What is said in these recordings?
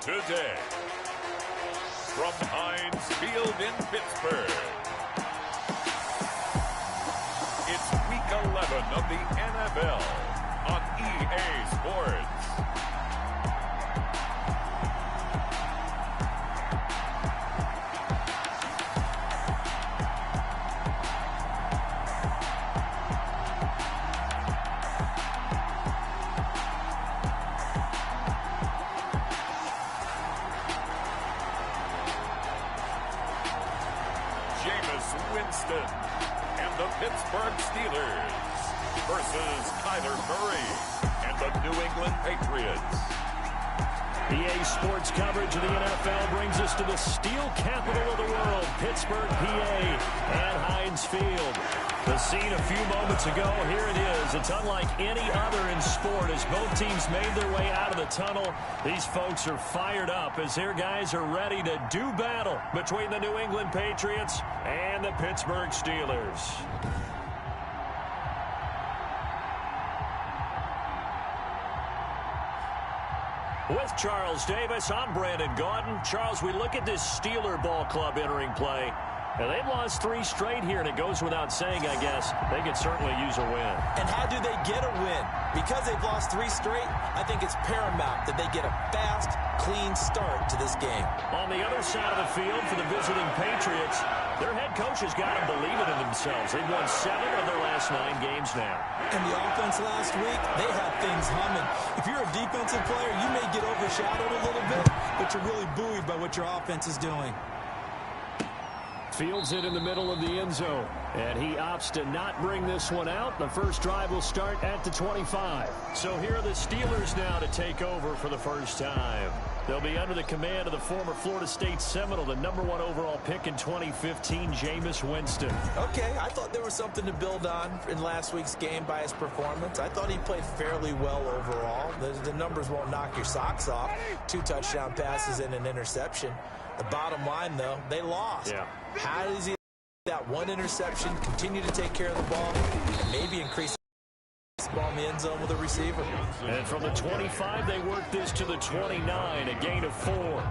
today. From Heinz Field in Pittsburgh, it's Week 11 of the NFL on EA Sports. Winston and the Pittsburgh Steelers versus Kyler Murray and the New England Patriots. EA Sports coverage of the NFL brings us to the steel capital of the world, Pittsburgh, PA, and Heinz Field. The scene a few moments ago, here it is. It's unlike any other in sport as both teams made their way out of the tunnel. These folks are fired up as their guys are ready to do battle between the New England Patriots and the Pittsburgh Steelers. With Charles Davis, I'm Brandon Gaudin. Charles, we look at this Steeler ball club entering play. And they've lost 3 straight here, and it goes without saying, I guess, they could certainly use a win. And how do they get a win? Because they've lost 3 straight, I think it's paramount that they get a fast, clean start to this game. On the other side of the field for the visiting Patriots, their head coach has got to believe it in themselves. They've won 7 of their last 9 games now. And the offense last week, they had things humming. If you're a defensive player, you may get overshadowed a little bit, but you're really buoyed by what your offense is doing. Fields it in the middle of the end zone, and he opts to not bring this one out. The first drive will start at the 25. So here are the Steelers now to take over for the first time. They'll be under the command of the former Florida State Seminole, the #1 overall pick in 2015, Jameis Winston. Okay, I thought there was something to build on in last week's game by his performance. I thought he played fairly well overall. The numbers won't knock your socks off. 2 touchdown passes and an interception. The bottom line, though, they lost. Yeah. How does he that 1 interception, continue to take care of the ball, and maybe increase the ball in the end zone with a receiver? And from the 25, they work this to the 29, a gain of 4.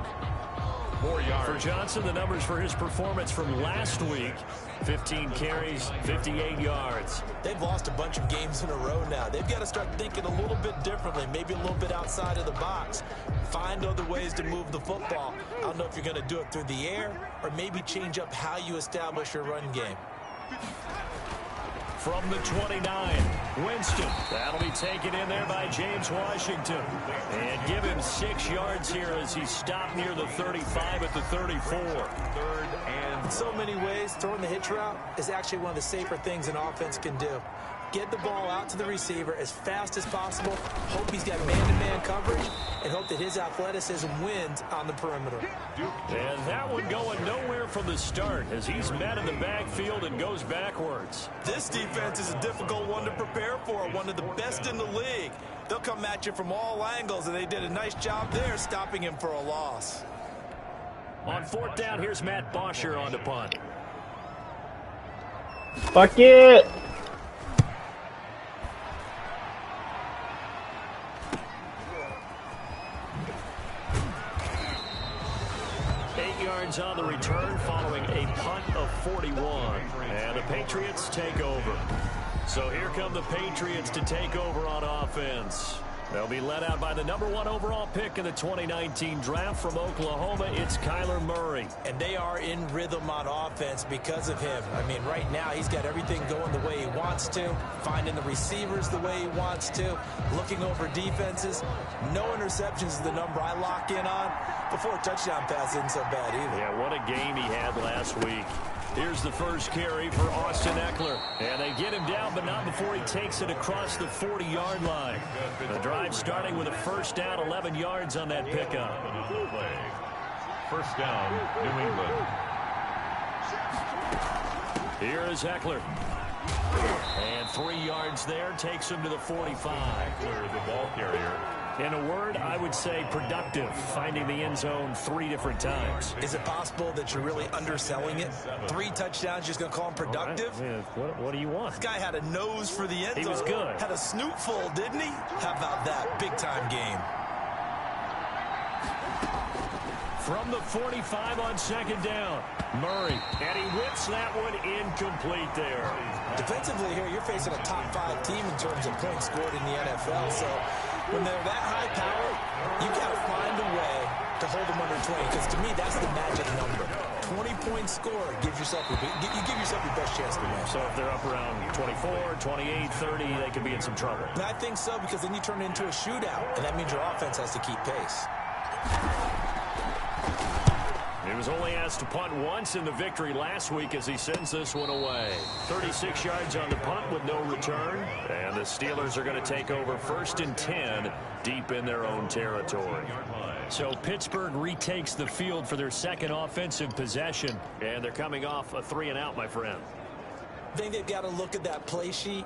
4 yards. For Johnson, the numbers for his performance from last week, 15 carries, 58 yards. They've lost a bunch of games in a row now. They've got to start thinking a little bit differently, maybe a little bit outside of the box. Find other ways to move the football. I don't know if you're going to do it through the air or maybe change up how you establish your run game. From the 29, Winston. That'll be taken in there by James Washington. And give him 6 yards here as he stopped near the 35 at the 34. 3rd and in so many ways, throwing the hitch route is actually one of the safer things an offense can do. Get the ball out to the receiver as fast as possible, hope he's got man-to-man coverage, and hope that his athleticism wins on the perimeter. And that one going nowhere from the start as he's met in the backfield and goes backwards. This defense is a difficult one to prepare for, one of the best in the league. They'll come at you from all angles, and they did a nice job there stopping him for a loss. On 4th down, here's Matt Bosher on the punt. Fuck it! On the return following a punt of 41. And the Patriots take over. So here come the Patriots to take over on offense. They'll be led out by the #1 overall pick in the 2019 draft from Oklahoma. It's Kyler Murray. And they are in rhythm on offense because of him. I mean, right now he's got everything going the way he wants to, finding the receivers the way he wants to, looking over defenses. No interceptions is the number I lock in on. Before a touchdown pass isn't so bad either. Yeah, what a game he had last week. Here's the first carry for Austin Eckler. And they get him down, but not before he takes it across the 40-yard line. The drive starting with a first down, 11 yards on that pickup. First down, New England. Here is Eckler. And 3 yards there, takes him to the 45. Eckler, the ball carrier. In a word, I would say productive, finding the end zone 3 different times. Is it possible that you're really underselling it? 3 touchdowns, just going to call him productive? Right. What do you want? This guy had a nose for the end zone. He was good. Had a snootful, didn't he? How about that? Big-time game. from the 45 on second down. Murray, and he whips that one incomplete there. Defensively here, you're facing a top 5 team in terms of points scored in the NFL. So when they're that high power, you got to find a way to hold them under 20. Because to me, that's the magic number. 20 points scored gives yourself you give yourself your best chance to win. So if they're up around 24, 28, 30, they could be in some trouble. And I think so, because then you turn it into a shootout, and that means your offense has to keep pace. He was only asked to punt once in the victory last week as he sends this one away. 36 yards on the punt with no return. And the Steelers are going to take over 1st and 10 deep in their own territory. So Pittsburgh retakes the field for their second offensive possession. And they're coming off a 3-and-out, my friend. I think they've got to look at that play sheet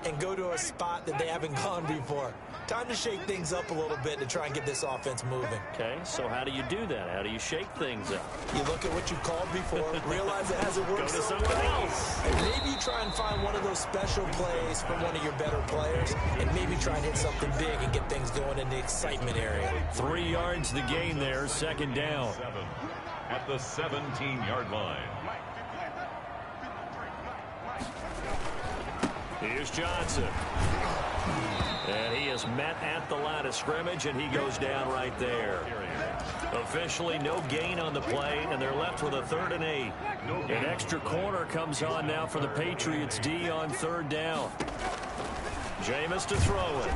and go to a spot that they haven't gone before. Time to shake things up a little bit to try and get this offense moving. Okay, so how do you do that? How do you shake things up? You look at what you called before, realize it hasn't worked Go to somewhere something else. And maybe you try and find one of those special plays from one of your better players, and maybe try and hit something big and get things going in the excitement area. 3 yards to gain there, second down. At the 17-yard line. Here's Johnson. And he is met at the line of scrimmage, and he goes down right there. Officially no gain on the play, and they're left with a 3rd and 8. An extra corner comes on now for the Patriots D on 3rd down. Jameis to throw it.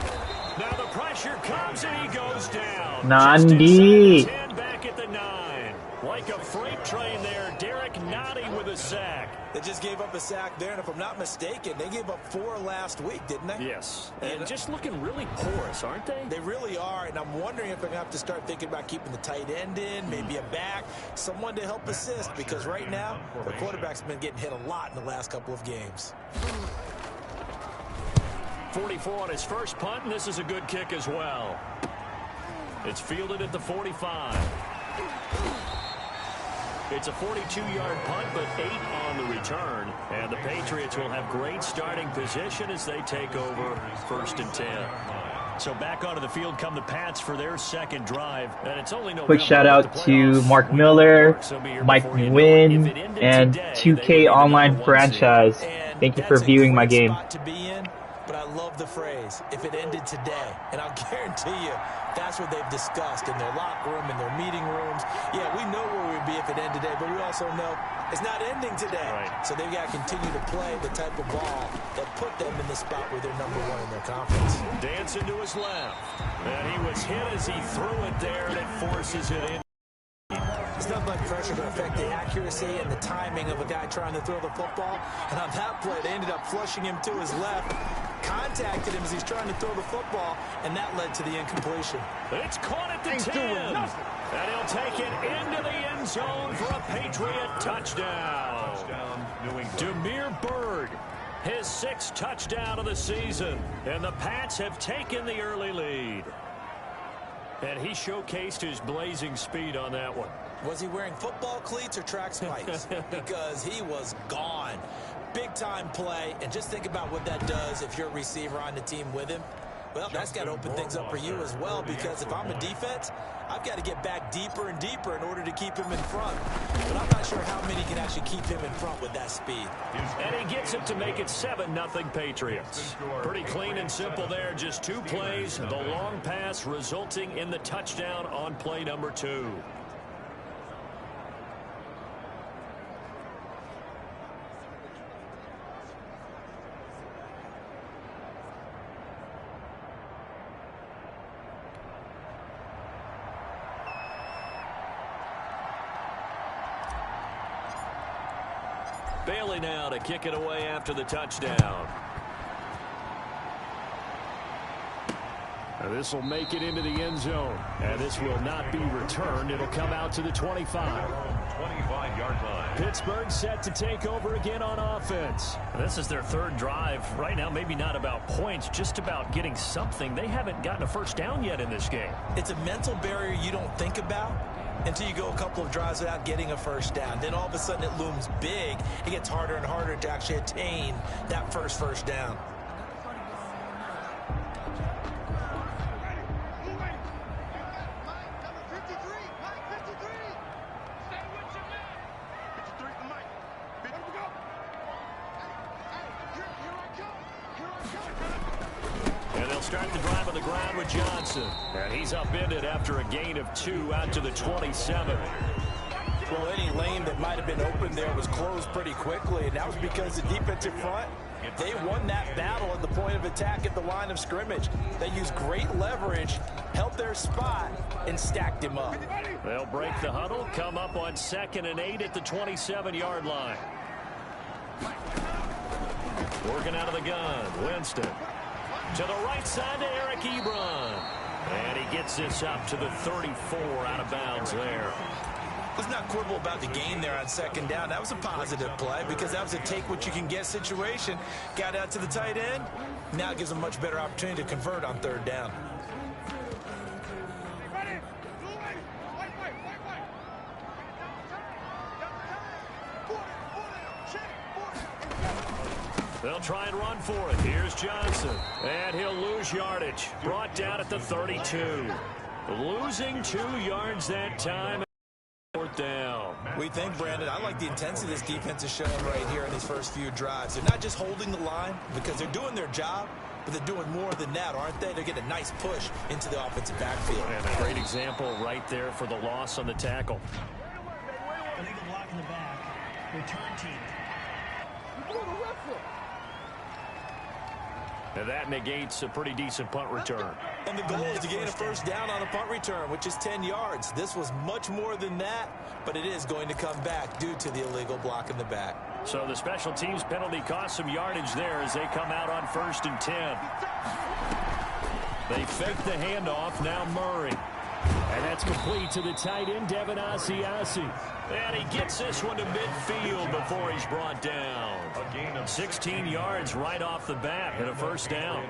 Now the pressure comes, and he goes down. Nandi. Back at the 9. Like a freight train there, Derek Nandi with a sack. They just gave up a sack there, and if I'm not mistaken, they gave up 4 last week, didn't they? Yes, and just looking really porous, aren't they? They really are, and I'm wondering if they're going to have to start thinking about keeping the tight end in, maybe a back, someone to help assist, because right now, their quarterback's been getting hit a lot in the last couple of games. 44 on his first punt, and this is a good kick as well. It's fielded at the 45. It's a 42-yard punt, but 8 on the return. And the Patriots will have great starting position as they take over 1st and 10. So back onto the field come the Pats for their second drive. And it's only Quick shout out to Mark Miller, Mike Nguyen, and 2K Online Franchise. Thank you for viewing my game. But I love the phrase, if it ended today. And I'll guarantee you, that's what they've discussed in their locker room, in their meeting rooms. Yeah, we know where we'd be if it ended today, but we also know it's not ending today. Right. So they've got to continue to play the type of ball that put them in the spot where they're number 1 in their conference. Dancing to his left. And he was hit as he threw it there, and it forces it in. It's not like pressure to affect the accuracy and the timing of a guy trying to throw the football. And on that play, they ended up flushing him to his left, contacted him as he's trying to throw the football, and that led to the incompletion. It's caught at the 10. And he'll take it into the end zone for a Patriot touchdown. Damiere Byrd, his 6th touchdown of the season. And the Pats have taken the early lead. And he showcased his blazing speed on that one. Was he wearing football cleats or track spikes? Because he was gone. Big-time play, and just think about what that does if you're a receiver on the team with him. Well, that's got to open things up for you as well, because if I'm a defense, I've got to get back deeper and deeper in order to keep him in front. But I'm not sure how many can actually keep him in front with that speed. And he gets it to make it 7-0 Patriots. Pretty clean and simple there, just 2 plays. The long pass resulting in the touchdown on play number 2. Bailey now to kick it away after the touchdown. This will make it into the end zone. And this will not be returned. It'll come out to the 25. 25-yard line. Pittsburgh set to take over again on offense. This is their 3rd drive. Right now, maybe not about points, just about getting something. They haven't gotten a first down yet in this game. It's a mental barrier you don't think about until you go a couple of drives without getting a first down. Then all of a sudden it looms big. It gets harder and harder to actually attain that first down. start the drive on the ground with Johnson. And he's upended after a gain of 2 out to the 27. Well, any lane that might have been open there was closed pretty quickly, and that was because the defensive front, they won that battle at the point of attack at the line of scrimmage. They used great leverage, held their spot, and stacked him up. They'll break the huddle, come up on 2nd and 8 at the 27-yard line. Working out of the gun, Winston. To the right side to Eric Ebron. And he gets this up to the 34 out of bounds there. Let's not quibble about the gain there on 2nd down. That was a positive play because that was a take-what-you-can-get situation. Got out to the tight end. Now it gives them a much better opportunity to convert on 3rd down. They'll try and run for it. Here's Johnson. And he'll lose yardage. Brought down at the 32. Losing 2 yards that time. 4th down. We think, Brandon, I like the intensity this defense is showing right here in these first few drives. They're not just holding the line because they're doing their job, but they're doing more than that, aren't they? They're getting a nice push into the offensive backfield. And a great example right there for the loss on the tackle. Illegal block in the back. Return team. And that negates a pretty decent punt return. And the goal is to gain a 1st down on a punt return, which is 10 yards. This was much more than that, but it is going to come back due to the illegal block in the back. So the special teams penalty cost some yardage there as they come out on 1st and 10. They fake the handoff, now Murray. And that's complete to the tight end, Devin Asiasi. And he gets this one to midfield before he's brought down. A gain of 16 yards right off the bat and a 1st down.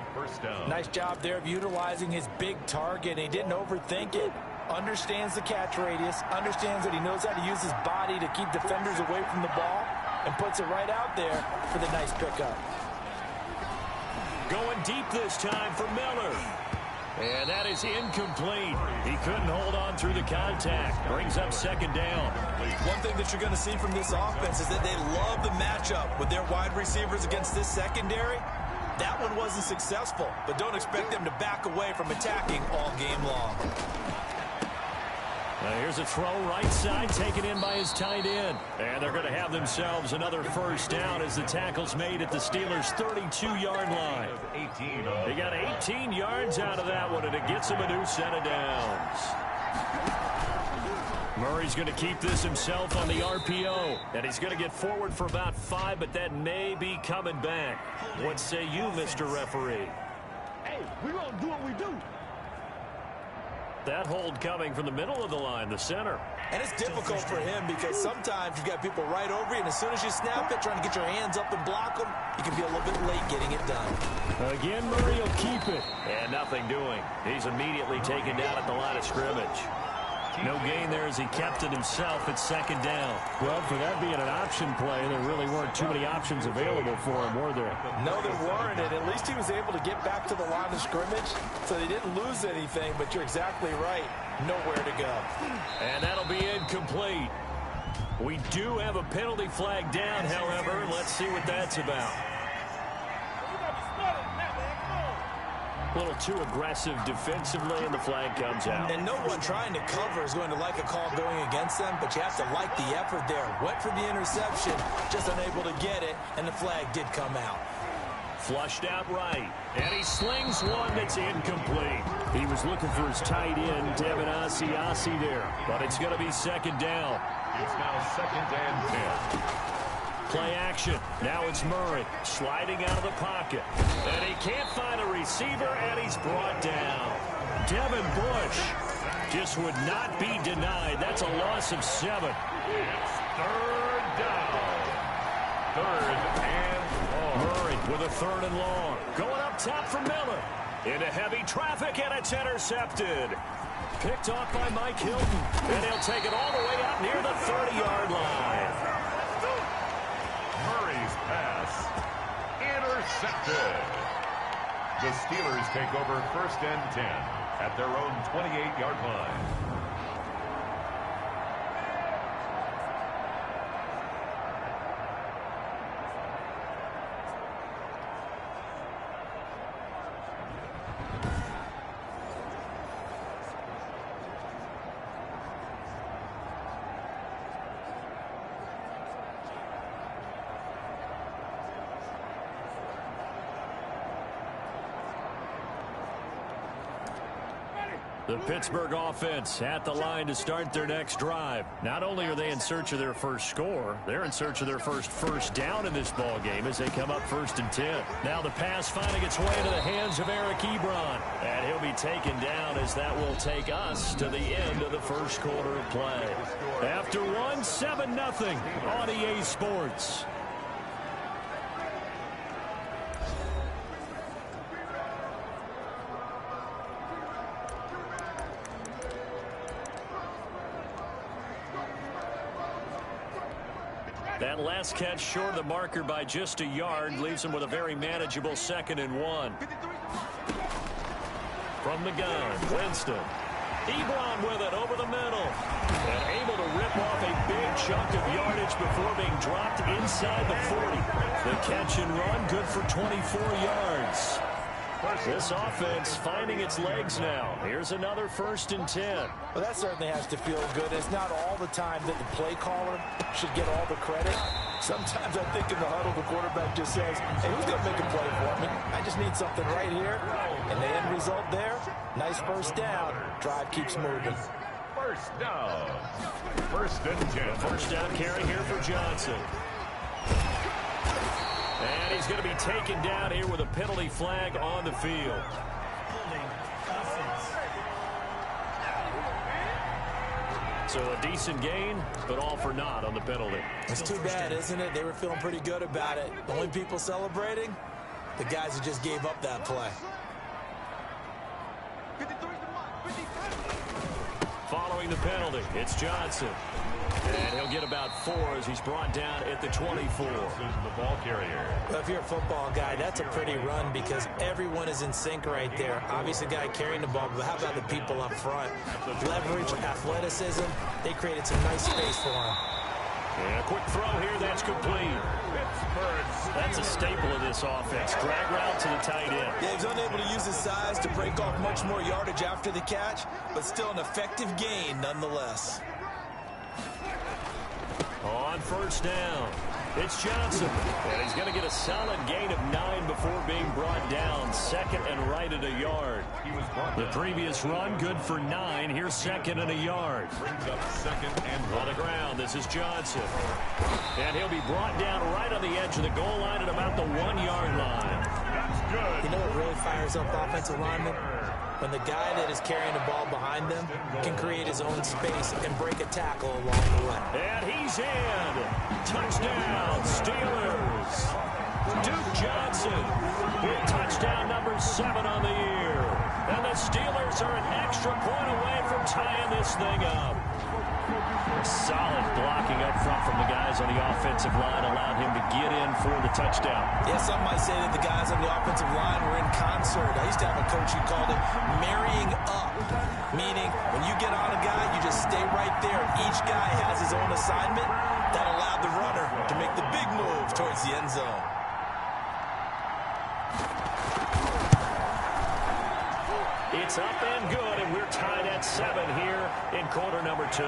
Nice job there of utilizing his big target. He didn't overthink it. Understands the catch radius. Understands that he knows how to use his body to keep defenders away from the ball. And puts it right out there for the nice pickup. Going deep this time for Miller. And that is incomplete. He couldn't hold on through the contact. Brings up 2nd down. One thing that you're going to see from this offense is that they love the matchup with their wide receivers against this secondary. That one wasn't successful, but don't expect them to back away from attacking all game long. Here's a throw right side taken in by his tight end. And they're going to have themselves another 1st down as the tackle's made at the Steelers' 32-yard line. They got 18 yards out of that one, and it gets them a new set of downs. Murray's going to keep this himself on the RPO. And he's going to get forward for about 5, but that may be coming back. What say you, Mr. Referee? Hey, we're going to do what we do. That hold coming from the middle of the line, the center. And it's difficult for him because sometimes you've got people right over you, and as soon as you snap it, trying to get your hands up and block them, you can be a little bit late getting it done. Again, Murray will keep it. And nothing doing. He's immediately taken down at the line of scrimmage. No gain there as he kept it himself at 2nd down. Well, for that being an option play, there really weren't too many options available for him, were there? No, there weren't, and at least he was able to get back to the line of scrimmage, so they didn't lose anything, but you're exactly right. Nowhere to go. And that'll be incomplete. We do have a penalty flag down, however. Let's see what that's about. A little too aggressive defensively, and the flag comes out. And no one trying to cover is going to like a call going against them, but you have to like the effort there. Went for the interception, just unable to get it, and the flag did come out. Flushed out right, and he slings one that's incomplete. He was looking for his tight end, Devin Asiasi there, but it's going to be 2nd down. It's now 2nd and 10. Play action. Now it's Murray sliding out of the pocket. And he can't find a receiver, and he's brought down. Devin Bush just would not be denied. That's a loss of 7. It's 3rd down. 3rd and long. Murray with a 3rd and long. Going up top for Miller. Into heavy traffic, and it's intercepted. Picked off by Mike Hilton. And he'll take it all the way out near the 30-yard line. Murray's pass intercepted. The Steelers take over 1st and 10 at their own 28-yard line. The Pittsburgh offense at the line to start their next drive. Not only are they in search of their first score, they're in search of their first down in this ball game as they come up 1st and 10. Now the pass finding its way into the hands of Eric Ebron. And he'll be taken down as that will take us to the end of the first quarter of play. After 7-0 on EA Sports. That last catch short of the marker by just a yard leaves him with a very manageable 2nd and 1. From the gun, Winston. Ebron with it over the middle. And able to rip off a big chunk of yardage before being dropped inside the 40. The catch and run good for 24 yards. This offense finding its legs now. Here's another 1st and 10. Well, that certainly has to feel good. It's not all the time that the play caller should get all the credit. Sometimes I think in the huddle, the quarterback just says, hey, who's going to make a play for me? I just need something right here. And the end result there, nice 1st down. Drive keeps moving. 1st down. 1st and 10. First down carry here for Johnson. And he's going to be taken down here with a penalty flag on the field. So a decent gain, but all for naught on the penalty. It's too bad, isn't it? They were feeling pretty good about it. The only people celebrating, the guys who just gave up that play. Following the penalty, it's Johnson. And he'll get about 4 as he's brought down at the 24. The ball carrier. Well, if you're a football guy, that's a pretty run because everyone is in sync right there. Obviously, the guy carrying the ball, but how about the people up front? Leverage, athleticism, they created some nice space for him. And a quick throw here, that's complete. That's a staple of this offense. Drag route to the tight end. Yeah, he's unable to use his size to break off much more yardage after the catch, but still an effective gain nonetheless. On 1st down, it's Johnson. And he's going to get a solid gain of 9 before being brought down. 2nd and right at a yard. The previous run, good for 9. Here's 2nd and a yard. Brings up 2nd and on the ground, this is Johnson. And he'll be brought down right on the edge of the goal line at about the 1-yard line. That's good. You know what really fires up offensive linemen? When the guy that is carrying the ball behind them can create his own space and break a tackle along the way. And he's in. Touchdown, Steelers. Duke Johnson with touchdown number 7 on the year. And the Steelers are an extra point away from tying this thing up. Solid blocking up front from the guys on the offensive line allowed him to get in for the touchdown. Yeah, some might say that the guys on the offensive line were in concert. I used to have a coach who called it marrying up, meaning when you get on a guy, you just stay right there. Each guy has his own assignment. That allowed the runner to make the big move towards the end zone. It's up and good, and we're tied at 7 here in quarter number 2.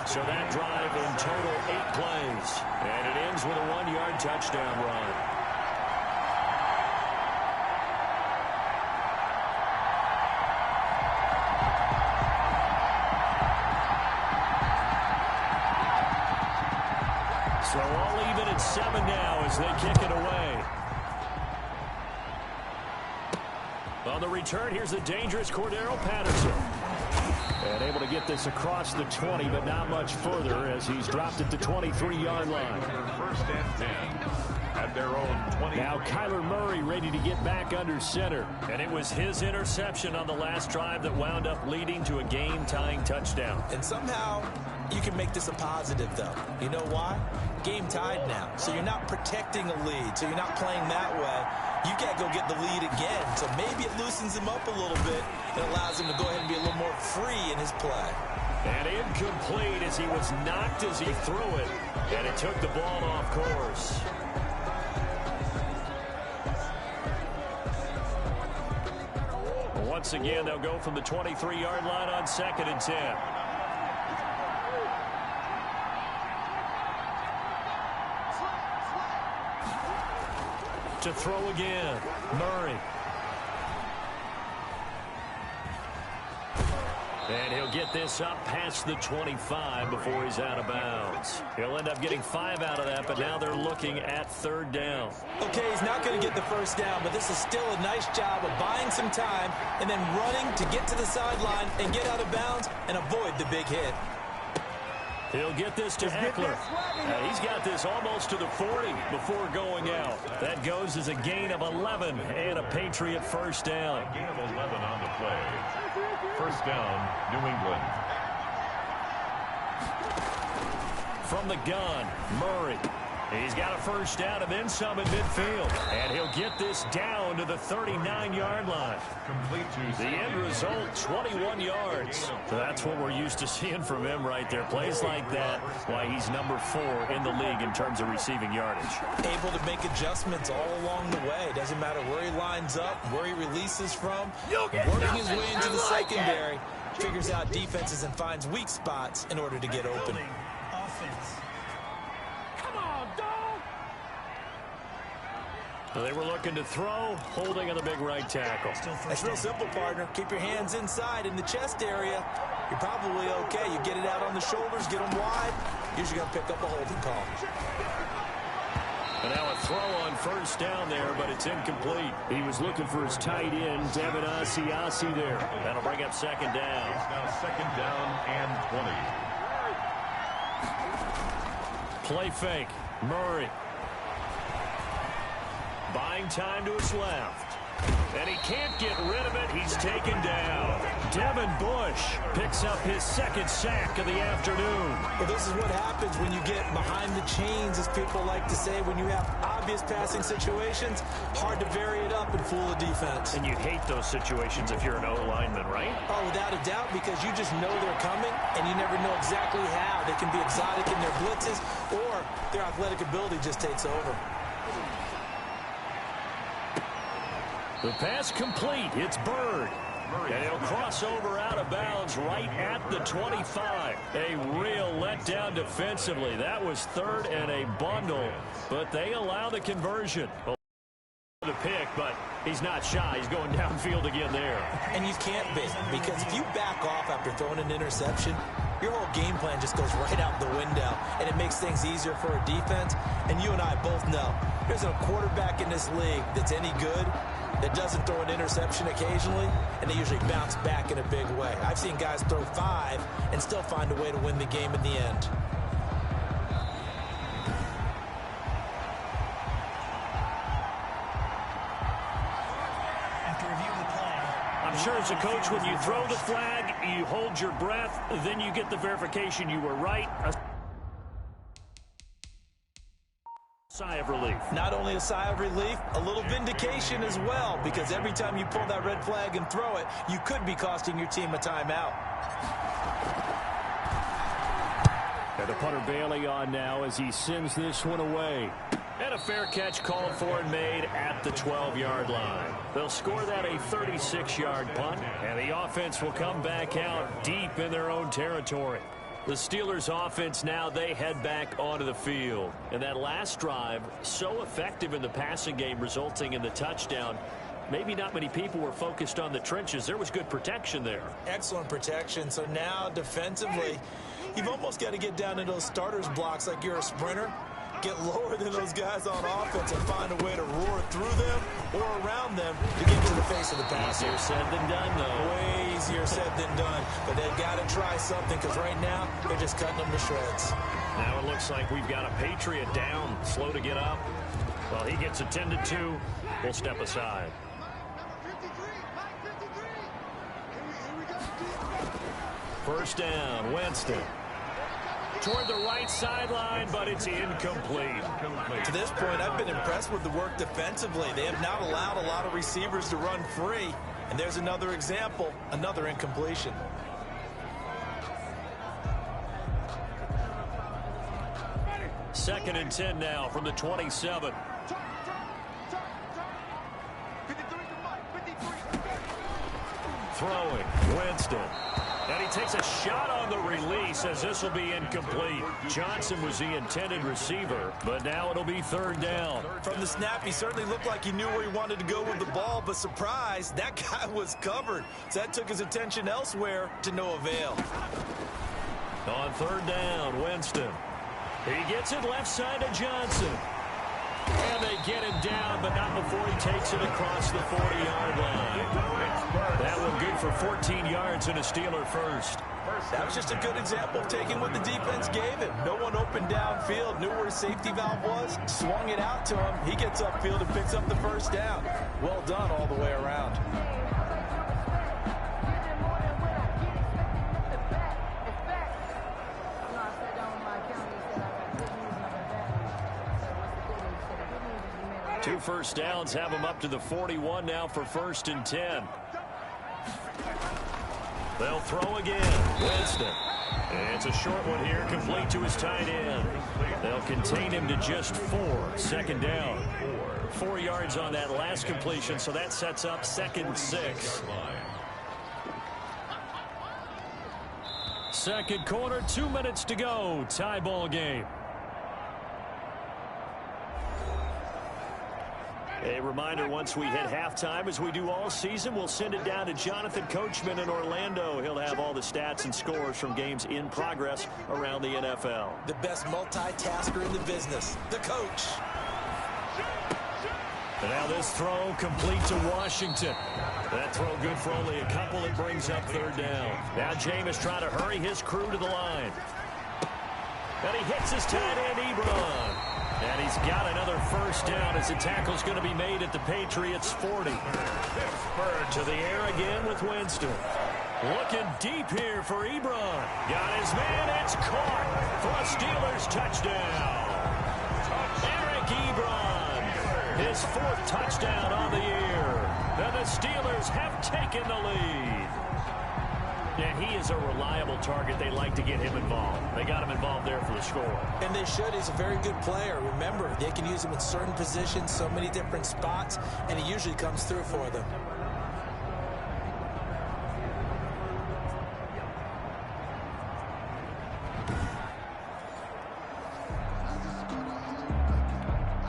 So that drive in total 8 plays. And it ends with a 1-yard touchdown run. So all even at 7 now as they kick it away. On the return, here's the dangerous Cordero Patterson. And able to get this across the 20, but not much further as he's dropped at the 23-yard line. 1st and 10 at their own 20. Now Kyler Murray ready to get back under center. And it was his interception on the last drive that wound up leading to a game-tying touchdown. And somehow you can make this a positive, though. You know why? Game tied now. So you're not protecting a lead. So you're not playing that way. You got to go get the lead again. So maybe it loosens him up a little bit and allows him to go ahead and be a little more free in his play. And incomplete as he was knocked as he threw it. And it took the ball off course. Once again, they'll go from the 23-yard line on 2nd and 10. To throw again, Murray. And he'll get this up past the 25 before he's out of bounds. He'll end up getting 5 out of that, but now they're looking at 3rd down. Okay, he's not going to get the first down, but this is still a nice job of buying some time and then running to get to the sideline and get out of bounds and avoid the big hit. He'll get this to Eckler. He's got this almost to the 40 before going out. That goes as a gain of 11 and a Patriot first down. A gain of 11 on the play. First down, New England. From the gun, Murray. He's got a first down and then some in midfield. And he'll get this down to the 39-yard line. Complete to the end result, 21 yards. So that's what we're used to seeing from him right there. Plays like that, why he's number 4 in the league in terms of receiving yardage. Able to make adjustments all along the way. Doesn't matter where he lines up, where he releases from. Working his way into the secondary. Figures out defenses and finds weak spots in order to get open. Offense. So they were looking to throw, holding on the big right tackle. That's real simple, partner. Keep your hands inside in the chest area. You're probably okay. You get it out on the shoulders, get them wide. Usually going to pick up a holding call. And now a throw on first down there, but it's incomplete. He was looking for his tight end, Devin Asiasi there. That'll bring up 2nd down. It's now 2nd down and 20. Play fake. Murray. Buying time to his left. And he can't get rid of it. He's taken down. Devin Bush picks up his 2nd sack of the afternoon. Well, this is what happens when you get behind the chains, as people like to say. When you have obvious passing situations, hard to vary it up and fool the defense. And you hate those situations if you're an O-lineman, right? Oh, without a doubt, because you just know they're coming, and you never know exactly how. They can be exotic in their blitzes, or their athletic ability just takes over. The pass complete. It's Bird. And he'll cross over out of bounds right at the 25. A real letdown defensively. That was 3rd and a bundle, but they allow the conversion. The pick, but he's not shy. He's going downfield again there. And you can't be, because if you back off after throwing an interception, your whole game plan just goes right out the window, and it makes things easier for a defense. And you and I both know there's a quarterback in this league that's any good that doesn't throw an interception occasionally, and they usually bounce back in a big way. I've seen guys throw 5 and still find a way to win the game in the end. After reviewing the play, I'm sure as a coach, when you throw the flag, you hold your breath, then you get the verification you were right. A sigh of relief. Not only a sigh of relief, a little vindication as well, because every time you pull that red flag and throw it, you could be costing your team a timeout. And the punter Bailey on now as he sends this one away. And a fair catch called for and made at the 12-yard line. They'll score that a 36-yard punt, and the offense will come back out deep in their own territory. The Steelers offense now, they head back onto the field. And that last drive, so effective in the passing game, resulting in the touchdown. Maybe not many people were focused on the trenches. There was good protection there. Excellent protection. So now defensively, you've almost got to get down to those starters blocks like you're a sprinter. Get lower than those guys on offense and find a way to roar through them or around them to get to the face of the passer. Easier said than done, though. Way easier said than done. But they've got to try something, because right now they're just cutting them to shreds. Now it looks like we've got a Patriot down, slow to get up. Well, he gets attended to. We'll step aside. First down, Winston. Toward the right sideline, but it's incomplete. To this point, I've been impressed with the work defensively. They have not allowed a lot of receivers to run free. And there's another example, another incompletion. Second and 10 now from the 27. Throwing, Winston. And he takes a shot on the release as this will be incomplete. Johnson was the intended receiver, but now it'll be third down. From the snap, he certainly looked like he knew where he wanted to go with the ball, but surprise, that guy was covered. So that took his attention elsewhere to no avail. On third down, Winston. He gets it left side to Johnson. And they get him down, but not before he takes it across the 40-yard line. That one good for 14 yards and a Steeler first. That was just a good example of taking what the defense gave him. No one open downfield, knew where his safety valve was, swung it out to him. He gets upfield and picks up the first down. Well done all the way around. Two first downs have him up to the 41 now for 1st and 10. They'll throw again. Winston. It's a short one here, complete to his tight end. They'll contain him to just 4. 2nd down. 4 yards on that last completion, so that sets up 2nd 6. Second quarter, 2 minutes to go. Tie ball game. A reminder, once we hit halftime, as we do all season, we'll send it down to Jonathan Coachman in Orlando. He'll have all the stats and scores from games in progress around the NFL. The best multitasker in the business, the coach. And now this throw complete to Washington. That throw good for only a couple. It brings up third down. Now Jameis trying to hurry his crew to the line. And he hits his tight end, Ebron. And he's got another first down as the tackle's going to be made at the Patriots' 40. Pittsburgh to the air again with Winston. Looking deep here for Ebron. Got his man. It's caught for a Steelers touchdown. Eric Ebron. His 4th touchdown on the year. And the Steelers have taken the lead. And he is a reliable target. They like to get him involved. They got him involved there for the score. And they should. He's a very good player. Remember, they can use him in certain positions, so many different spots, and he usually comes through for them.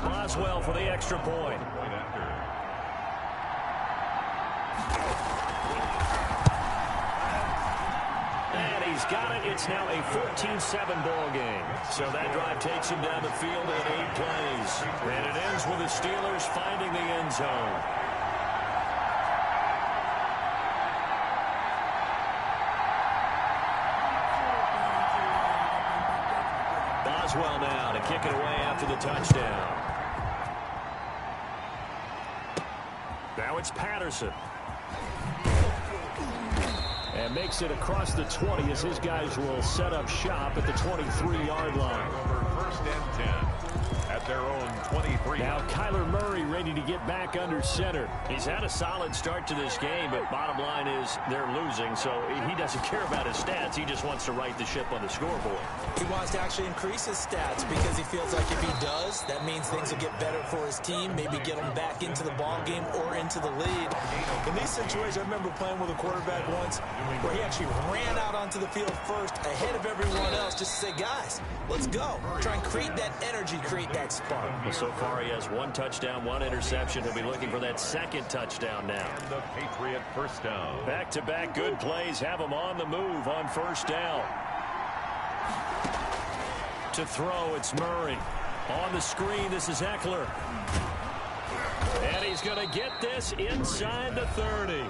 Boswell for the extra point. He's got it. It's now a 14-7 ball game. So that drive takes him down the field in 8 plays. And it ends with the Steelers finding the end zone. Boswell now to kick it away after the touchdown. Now it's Patterson. And makes it across the 20 as his guys will set up shop at the 23-yard line. Over 1st and 10 at their own 23. Now Kyler Murray ready to get back under center. He's had a solid start to this game, but bottom line is they're losing, so he doesn't care about his stats. He just wants to right the ship on the scoreboard. He wants to actually increase his stats because he feels like if he does, that means things will get better for his team, maybe get him back into the ball game or into the lead. In these situations, I remember playing with a quarterback once where he actually ran out onto the field first ahead of everyone else just to say, guys, let's go. Try and create that energy, create that spark. Well, so far he has 1 touchdown, 1 interception. He'll be looking for that 2nd touchdown now. And the Patriot first down. Back-to-back good plays have him on the move on 1st down. To throw, it's Murray. On the screen, this is Eckler. And he's going to get this inside the 30.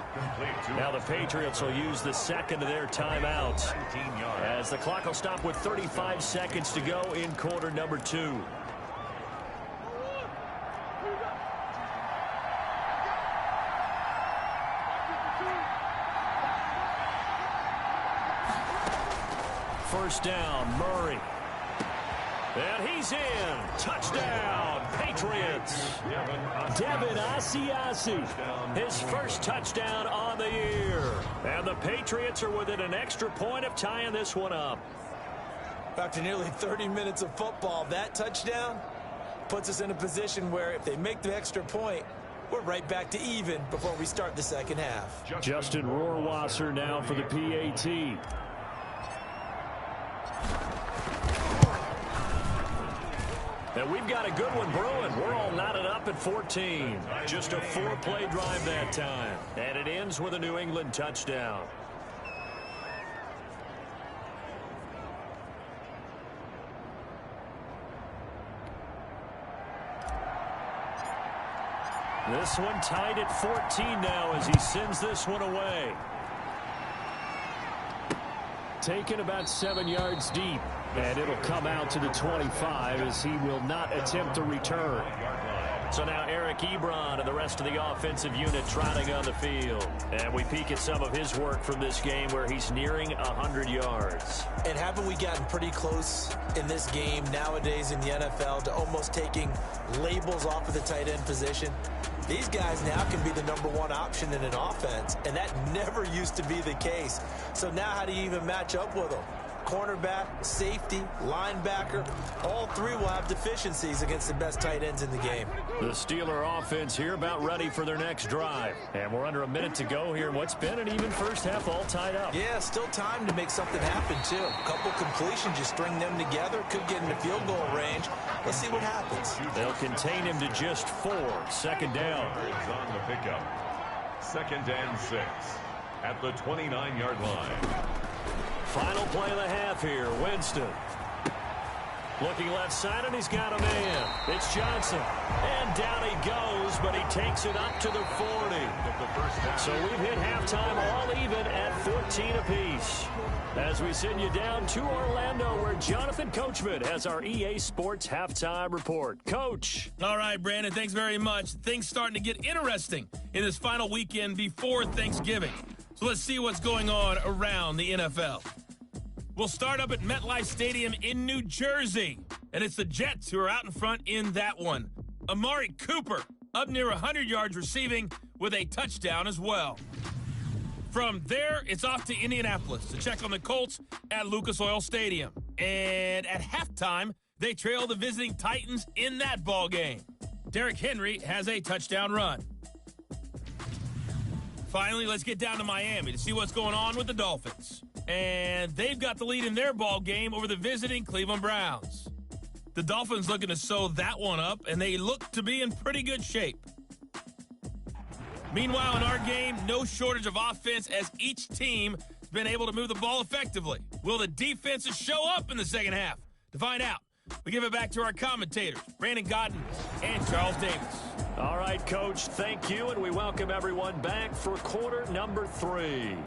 Now the Patriots will use the 2nd of their timeouts as the clock will stop with 35 seconds to go in quarter number 2. First down, Murray. And he's in. Touchdown, Patriots. Devin Asiasi, his first touchdown on the year. And the Patriots are within an extra point of tying this one up. After nearly 30 minutes of football, that touchdown puts us in a position where if they make the extra point, we're right back to even before we start the second half. Justin Rohrwasser now for the PAT. And we've got a good one brewing. We're all knotted up at 14. Just a 4-play drive that time. And it ends with a New England touchdown. This one tied at 14 now as he sends this one away. Taken about 7 yards deep. And it'll come out to the 25 as he will not attempt to return. So now Eric Ebron and the rest of the offensive unit trotting on the field. And we peek at some of his work from this game where he's nearing 100 yards. And haven't we gotten pretty close in this game nowadays in the NFL to almost taking labels off of the tight end position? These guys now can be the #1 option in an offense, and that never used to be the case. So now how do you even match up with them? Cornerback, safety, linebacker, all three will have deficiencies against the best tight ends in the game. The Steeler offense here about ready for their next drive. And we're under a minute to go here in what's been an even first half, all tied up. Yeah, still time to make something happen, too. A couple completions, you string them together, could get into field goal range. Let's see what happens. They'll contain him to just 4. Second down. It's on the pickup. 2nd and 6 at the 29-yard line. Final play of the half here. Winston. Looking left side, and he's got a man. It's Johnson. And down he goes, but he takes it up to the 40. So we've hit halftime all even at 14 apiece. As we send you down to Orlando, where Jonathan Coachman has our EA Sports halftime report. Coach. All right, Brandon, thanks very much. Things starting to get interesting in this final weekend before Thanksgiving. So let's see what's going on around the NFL. We'll start up at MetLife Stadium in New Jersey, and it's the Jets who are out in front in that one. Amari Cooper up near 100 yards receiving with a touchdown as well. From there, it's off to Indianapolis to check on the Colts at Lucas Oil Stadium. And at halftime, they trail the visiting Titans in that ball game. Derrick Henry has a touchdown run. Finally, let's get down to Miami to see what's going on with the Dolphins. And they've got the lead in their ball game over the visiting Cleveland Browns. The Dolphins looking to sew that one up, and they look to be in pretty good shape. Meanwhile, in our game, no shortage of offense as each team has been able to move the ball effectively. Will the defenses show up in the second half? To find out, we give it back to our commentators, Brandon Godden and Charles Davis. All right, Coach, thank you, and we welcome everyone back for quarter number 3.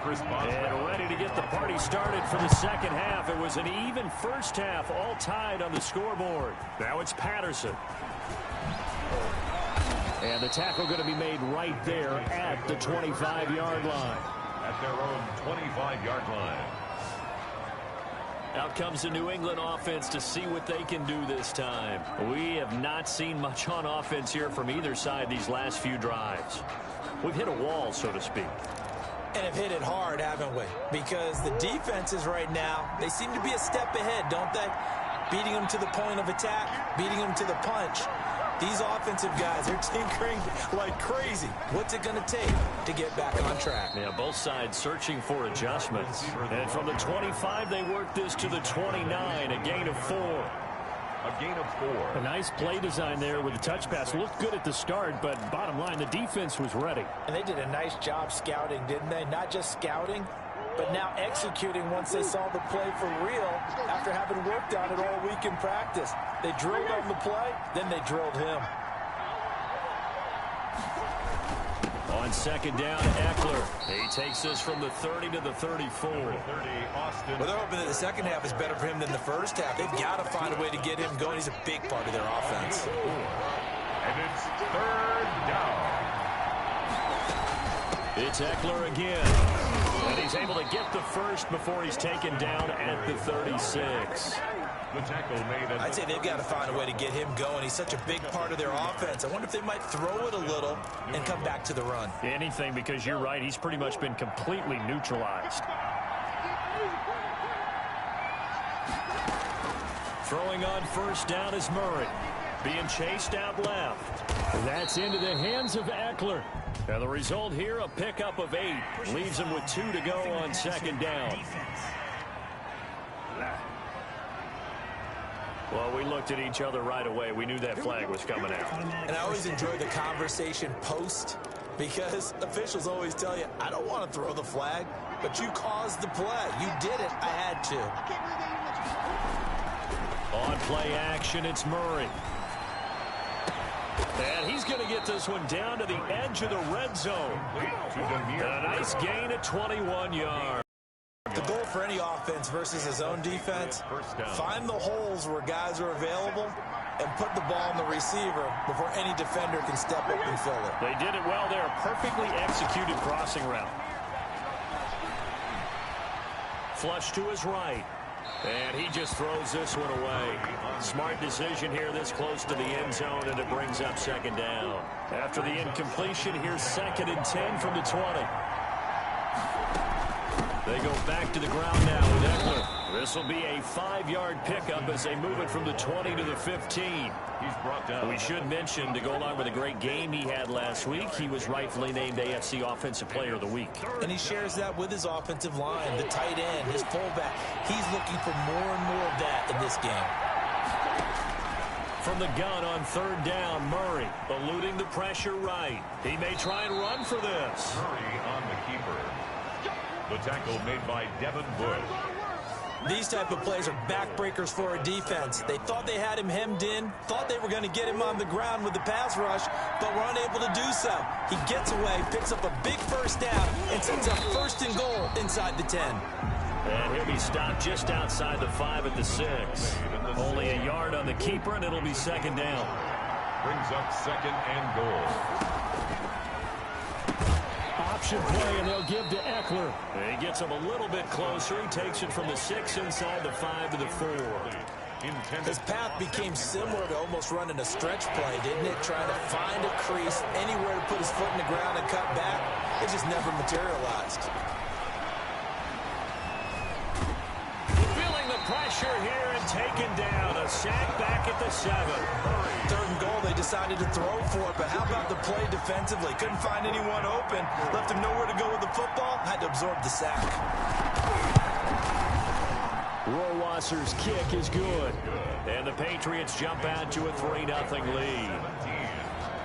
And ready to get the party started for the second half. It was an even first half, all tied on the scoreboard. Now it's Patterson. And the tackle going to be made right there at the 25-yard line. At their own 25-yard line. Out comes the New England offense to see what they can do this time. We have not seen much on offense here from either side these last few drives. We've hit a wall, so to speak. And have hit it hard, haven't we? Because the defenses right now, they seem to be a step ahead, don't they? Beating them to the point of attack, beating them to the punch. These offensive guys are tinkering like crazy. What's it going to take to get back on track? Yeah, both sides searching for adjustments. And from the 25, they work this to the 29, a gain of 4. A gain of 4. A nice play design there with the touch pass. Looked good at the start, but bottom line, the defense was ready. And they did a nice job scouting, didn't they? Not just scouting, but now executing once they saw the play for real after having worked on it all week in practice. They drilled on the play, then they drilled him. On second down, Eckler. He takes this from the 30 to the 34. 30, Austin. Well, they're hoping that the second half is better for him than the first half. They've got to find a way to get him going. He's a big part of their offense. And it's 3rd down. It's Eckler again. And he's able to get the first before he's taken down at the 36. The tackle made. I'd say they've got to find a way to get him going. He's such a big part of their offense. I wonder if they might throw it a little and come back to the run. Anything, because you're right. He's pretty much been completely neutralized. Throwing on first down is Murray. Being chased out left. That's into the hands of Eckler. And the result here, a pickup of 8. Leaves him with 2 to go on second down. Well, we looked at each other right away. We knew that flag was coming out. And I always enjoy the conversation post, because officials always tell you, I don't want to throw the flag, but you caused the play. You did it. I had to. On play action, it's Murray. And he's going to get this one down to the edge of the red zone. And a nice gain of 21 yards. The goal for any offense versus his own defense, find the holes where guys are available and put the ball in the receiver before any defender can step up and fill it. They did it well there. Perfectly executed crossing route. Flush to his right. And he just throws this one away. Smart decision here this close to the end zone, and it brings up second down. After the incompletion, here's 2nd and 10 from the 20. They go back to the ground now with Eckler. This will be a 5-yard pickup as they move it from the 20 to the 15. He's brought down. We should mention, to go along with a great game he had last week, he was rightfully named AFC Offensive Player of the Week. And he shares that with his offensive line, the tight end, his fullback. He's looking for more and more of that in this game. From the gun on 3rd down, Murray eluding the pressure right. He may try and run for this. Murray on the keeper. The tackle made by Devin Bush. These type of plays are backbreakers for a defense. They thought they had him hemmed in, thought they were going to get him on the ground with the pass rush, but were unable to do so. He gets away, picks up a big first down, and sets up 1st and goal inside the 10. And he'll be stopped just outside the 5 at the 6. Only a yard on the keeper, and it'll be 2nd down. Brings up 2nd and goal. Option play, and they'll give to Eckler. And he gets him a little bit closer. He takes it from the 6 inside the 5 to the 4. His path became similar to almost running a stretch play, didn't it? Trying to find a crease, anywhere to put his foot in the ground and cut back. It just never materialized. Feeling the pressure here and taken down. A sack back at the 7. 3rd and goal, they decided to throw for it, but how about the play defensively? Couldn't find anyone open, left him nowhere to go with the football, had to absorb the sack. Rohrwasser's kick is good. And the Patriots jump out to a 3-0 lead.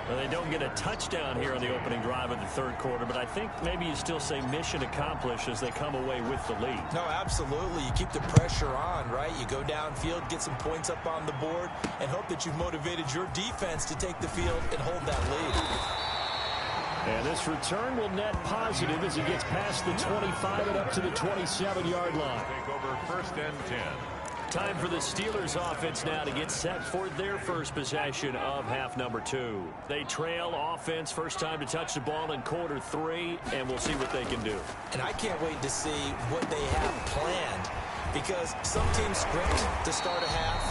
Well, they don't get a touchdown here in the opening drive of the 3rd quarter, but I think maybe you still say mission accomplished as they come away with the lead. No, absolutely. You keep the pressure on, right? You go downfield, get some points up on the board, and hope that you've motivated your defense to take the field and hold that lead. And this return will net positive as he gets past the 25 and up to the 27-yard line. Take over 1st and 10. Time for the Steelers offense now to get set for their first possession of half number 2. They trail offense, first time to touch the ball in quarter 3, and we'll see what they can do. And I can't wait to see what they have planned, because some teams script to start a half,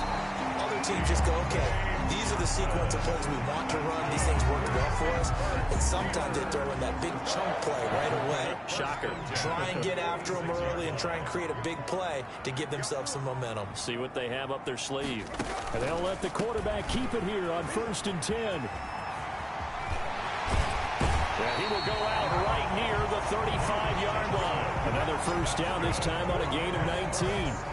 other teams just go, okay, these are the sequence of plays we want to run. These things worked well for us. And sometimes they throw in that big chunk play right away. Shocker. Try and get after them early and try and create a big play to give themselves some momentum. See what they have up their sleeve. And they'll let the quarterback keep it here on 1st and 10. And he will go out right near the 35-yard line. Another first down, this time on a gain of 19.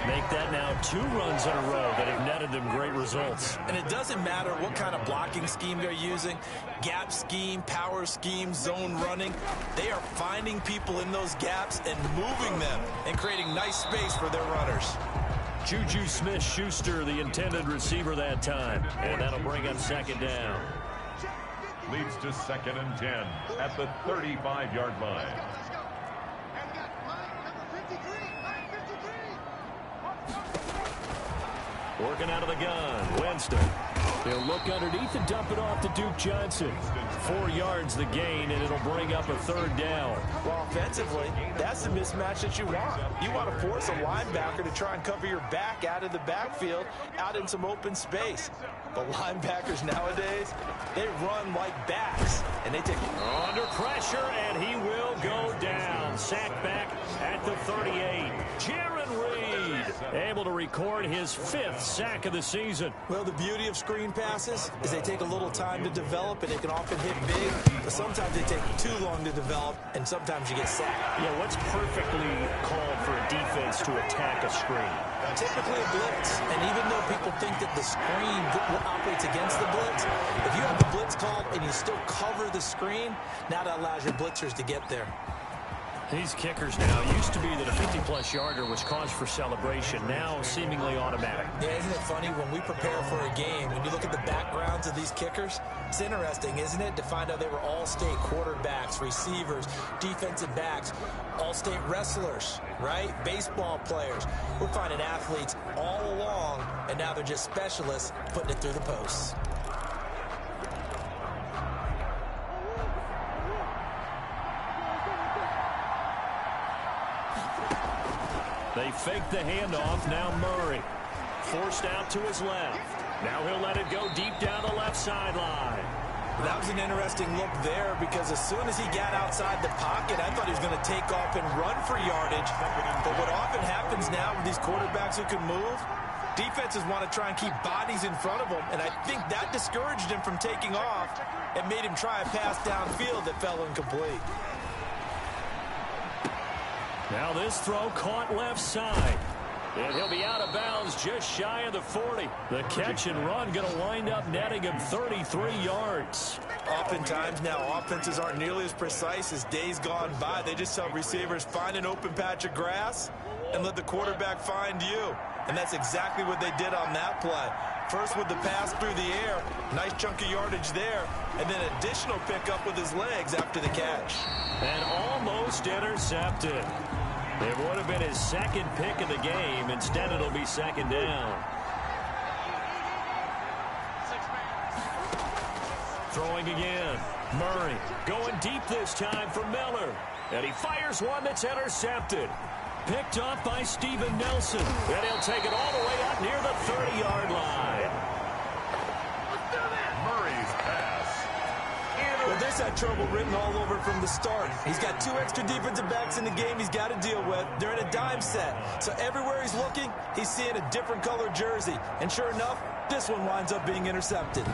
Make that now 2 runs in a row that have netted them great results. And it doesn't matter what kind of blocking scheme they're using, gap scheme, power scheme, zone running. They are finding people in those gaps and moving them and creating nice space for their runners. Juju Smith-Schuster, the intended receiver that time. And that'll bring up 2nd down. Leads to 2nd and 10 at the 35-yard line. Working out of the gun, Winston. He'll look underneath and dump it off to Duke Johnson. 4 yards the gain, and it'll bring up a 3rd down. Well, offensively, that's the mismatch that you want. You want to force a linebacker to try and cover your back out of the backfield, out in some open space. The linebackers nowadays, they run like backs, and they take under pressure, and he will go down. Sacked back at the 38. Jaron Reed. able to record his 5th sack of the season. Well, the beauty of screen passes is they take a little time to develop, and they can often hit big, but sometimes they take too long to develop, and sometimes you get sacked. Yeah, what's perfectly called for a defense to attack a screen? Typically a blitz, and even though people think that the screen operates against the blitz, if you have the blitz called and you still cover the screen, now that allows your blitzers to get there. These kickers now, used to be that a 50-plus yarder was cause for celebration, now seemingly automatic. Yeah, isn't it funny when we prepare for a game, when you look at the backgrounds of these kickers, it's interesting, isn't it, to find out they were all-state quarterbacks, receivers, defensive backs, all-state wrestlers, right? Baseball players. We're finding athletes all along, and now they're just specialists putting it through the posts. They fake the handoff. Now Murray. Forced out to his left. Now he'll let it go deep down the left sideline. That was an interesting look there because as soon as he got outside the pocket, I thought he was going to take off and run for yardage. But what often happens now with these quarterbacks who can move, defenses want to try and keep bodies in front of them, and I think that discouraged him from taking off and made him try a pass downfield that fell incomplete. Now this throw caught left side. And he'll be out of bounds just shy of the 40. The catch and run going to wind up netting him 33 yards. Oftentimes now offenses aren't nearly as precise as days gone by. They just tell receivers, find an open patch of grass and let the quarterback find you. And that's exactly what they did on that play. First with the pass through the air, nice chunk of yardage there, and then additional pickup with his legs after the catch. And almost intercepted. It would have been his second pick of the game. Instead, it'll be second down. Throwing again. Murray going deep this time for Miller. And he fires one that's intercepted. Picked off by Steven Nelson. And he'll take it all the way up near the 30-yard line. Murray's pass. Well, this had trouble written all over from the start. He's got 2 extra defensive backs in the game he's got to deal with. They're in a dime set. So everywhere he's looking, he's seeing a different color jersey. And sure enough, this one winds up being intercepted.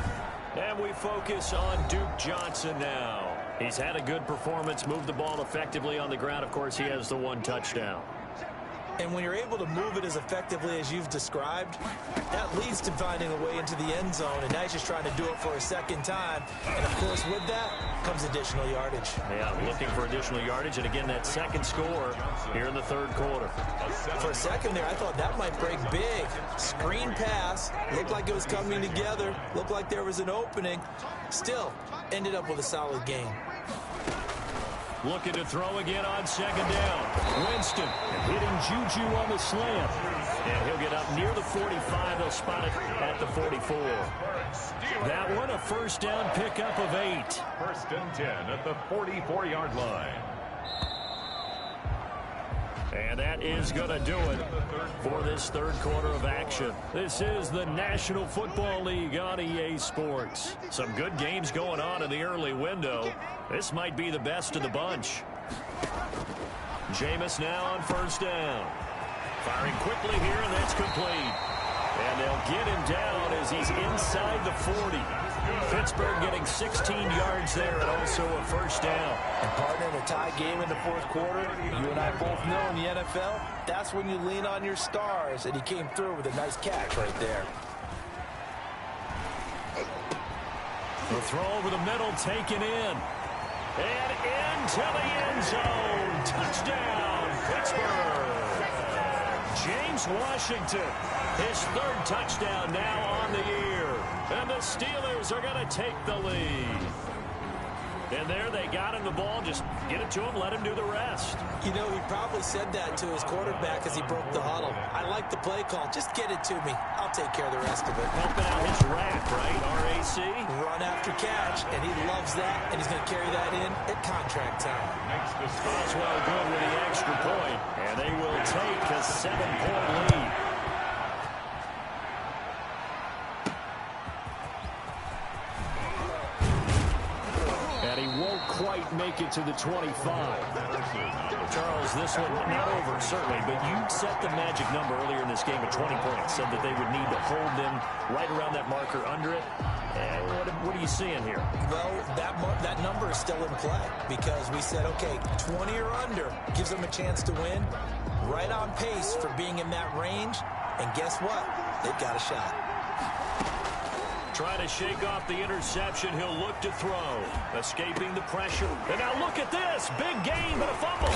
And we focus on Duke Johnson now. He's had a good performance, moved the ball effectively on the ground. Of course, he has the 1 touchdown. And when you're able to move it as effectively as you've described, that leads to finding a way into the end zone. And now he's just trying to do it for a second time. And, of course, with that comes additional yardage. Yeah, looking for additional yardage. And, again, that second score here in the third quarter. For a second there, I thought that might break big. Screen pass. Looked like it was coming together. Looked like there was an opening. Still, ended up with a solid game. Looking to throw again on second down. Winston hitting Juju on the slant. And he'll get up near the 45. They'll spot it at the 44. That one a first down pickup of 8. First and 10 at the 44-yard line. And that is going to do it for this third quarter of action. This is the National Football League on EA Sports. Some good games going on in the early window. This might be the best of the bunch. Jameis now on first down. Firing quickly here, and that's complete. And they'll get him down as he's inside the 40. Pittsburgh getting 16 yards there and also a first down. And partner, in a tie game in the fourth quarter, you and I both know in the NFL, that's when you lean on your stars, and he came through with a nice catch right there. The throw over the middle taken in. And into the end zone. Touchdown, Pittsburgh. James Washington, his 3rd touchdown now on the year. And the Steelers are going to take the lead. And there they got him the ball. Just get it to him, let him do the rest. You know, he probably said that to his quarterback as he broke the huddle. I like the play call. Just get it to me. I'll take care of the rest of it. Helping out his rack, right? RAC. Run after catch, and he loves that, and he's going to carry that in at contract time. Boswell good with the extra point, and they will take a 7-point lead. And he won't quite make make it to the 25. Charles, this one not over, certainly, but you set the magic number earlier in this game at 20 points. Said that they would need to hold them right around that marker under it. What are you seeing here? Well, that number is still in play because we said, okay, 20 or under gives them a chance to win. Right on pace for being in that range. And guess what? They've got a shot. Trying to shake off the interception. He'll look to throw. Escaping the pressure. And now look at this. Big gain, but a fumble.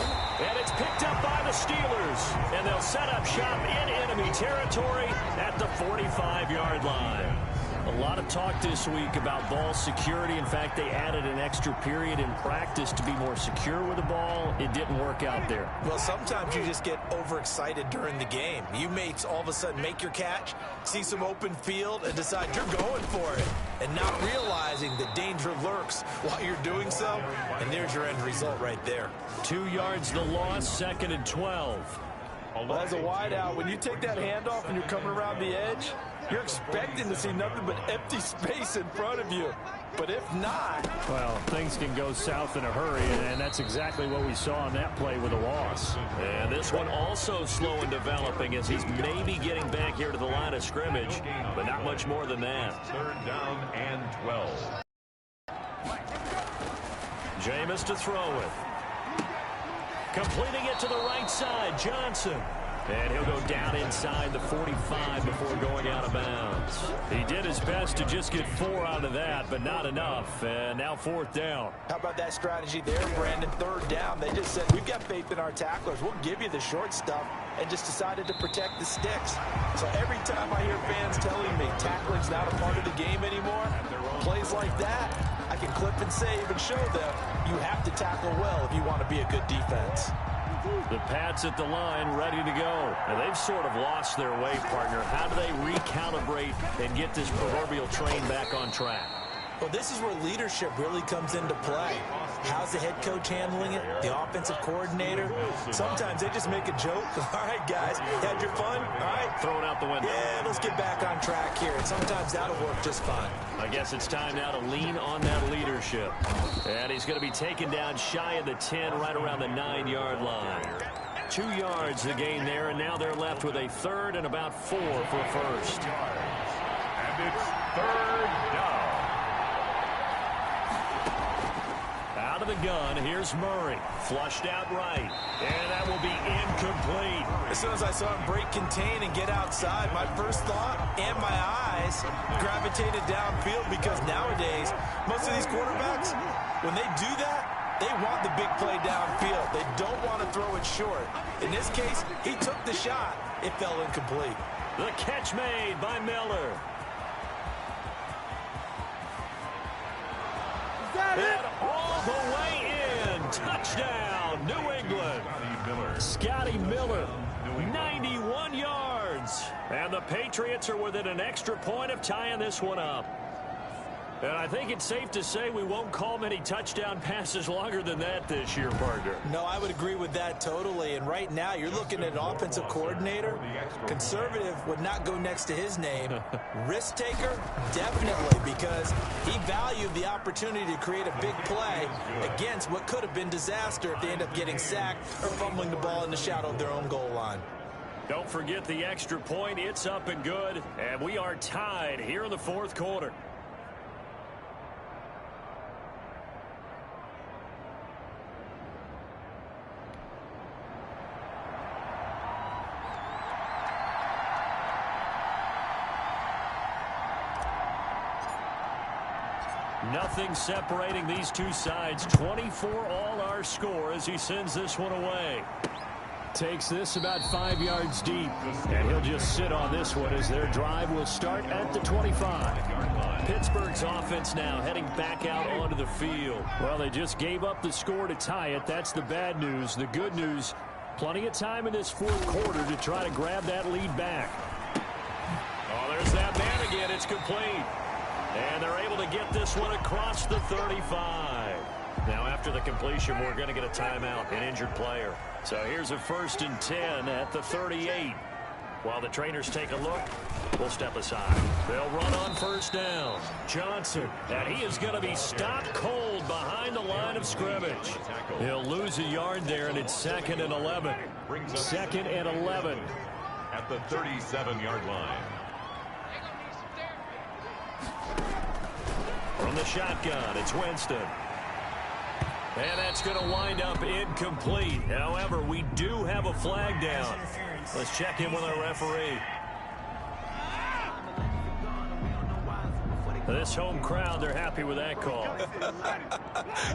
And it's picked up by the Steelers. And they'll set up shop in enemy territory at the 45-yard line. A lot of talk this week about ball security. In fact, they added an extra period in practice to be more secure with the ball. It didn't work out there. Well, sometimes you just get overexcited during the game. You may all of a sudden make your catch, see some open field, and decide you're going for it, and not realizing the danger lurks while you're doing so. And there's your end result right there. 2 yards the loss, 2nd and 12. Well, as a wideout, when you take that handoff and you're coming around the edge, you're expecting to see nothing but empty space in front of you. But if not... Well, things can go south in a hurry, and that's exactly what we saw on that play with a loss. And this one also slow in developing as he's maybe getting back here to the line of scrimmage, but not much more than that. 3rd down and 12. Jameis to throw it. Completing it to the right side, Johnson. And he'll go down inside the 45 before going out of bounds. He did his best to just get 4 out of that, but not enough. And now 4th down. How about that strategy there, Brandon? 3rd down. They just said, we've got faith in our tacklers. We'll give you the short stuff, and just decided to protect the sticks. So every time I hear fans telling me tackling's not a part of the game anymore, plays like that, I can clip and save and show them you have to tackle well if you want to be a good defense. The Pats at the line, ready to go. And they've sort of lost their way, partner. How do they recalibrate and get this proverbial train back on track? Well, this is where leadership really comes into play. How's the head coach handling it? The offensive coordinator? Sometimes they just make a joke. All right, guys, had your fun? All right. Throw it out the window. Yeah, let's get back on track here. And sometimes that'll work just fine. I guess it's time now to lean on that leadership. And he's going to be taken down shy of the 10, right around the 9-yard line. 2 yards the gain there, and now they're left with a 3rd and about 4 for a first. And it's 3rd down. Out of the gun, here's Murray. Flushed out right. And that will be incomplete. As soon as I saw him break contain and get outside, my first thought and my eyes gravitated downfield, because nowadays, most of these quarterbacks, when they do that, they want the big play downfield. They don't want to throw it short. In this case, he took the shot. It fell incomplete. The catch made by Miller. And all the way in. Touchdown, New England. Scotty Miller, 91 yards. And the Patriots are within an extra point of tying this one up. And I think it's safe to say we won't call many touchdown passes longer than that this year, partner. No, I would agree with that totally. And right now, you're looking at an offensive coordinator. Conservative would not go next to his name. Risk taker, definitely, because he valued the opportunity to create a big play against what could have been disaster if they end up getting sacked or fumbling the ball in the shadow of their own goal line. Don't forget the extra point. It's up and good. And we are tied here in the 4th quarter. Nothing separating these two sides. 24 all our score as he sends this one away. Takes this about 5 yards deep. And he'll just sit on this one as their drive will start at the 25. Pittsburgh's offense now heading back out onto the field. Well, they just gave up the score to tie it. That's the bad news. The good news, plenty of time in this 4th quarter to try to grab that lead back. Oh, there's that man again. It's complete. And they're able to get this one across the 35. Now, after the completion, we're going to get a timeout, an injured player. So here's a 1st and 10 at the 38. While the trainers take a look, will step aside. They'll run on first down. Johnson, and he is going to be stopped cold behind the line of scrimmage. He'll lose a yard there, and it's 2nd and 11. 2nd and 11. At the 37-yard line. From the shotgun, it's Winston. And that's going to wind up incomplete. However, we do have a flag down. Let's check in with our referee. This home crowd, they're happy with that call.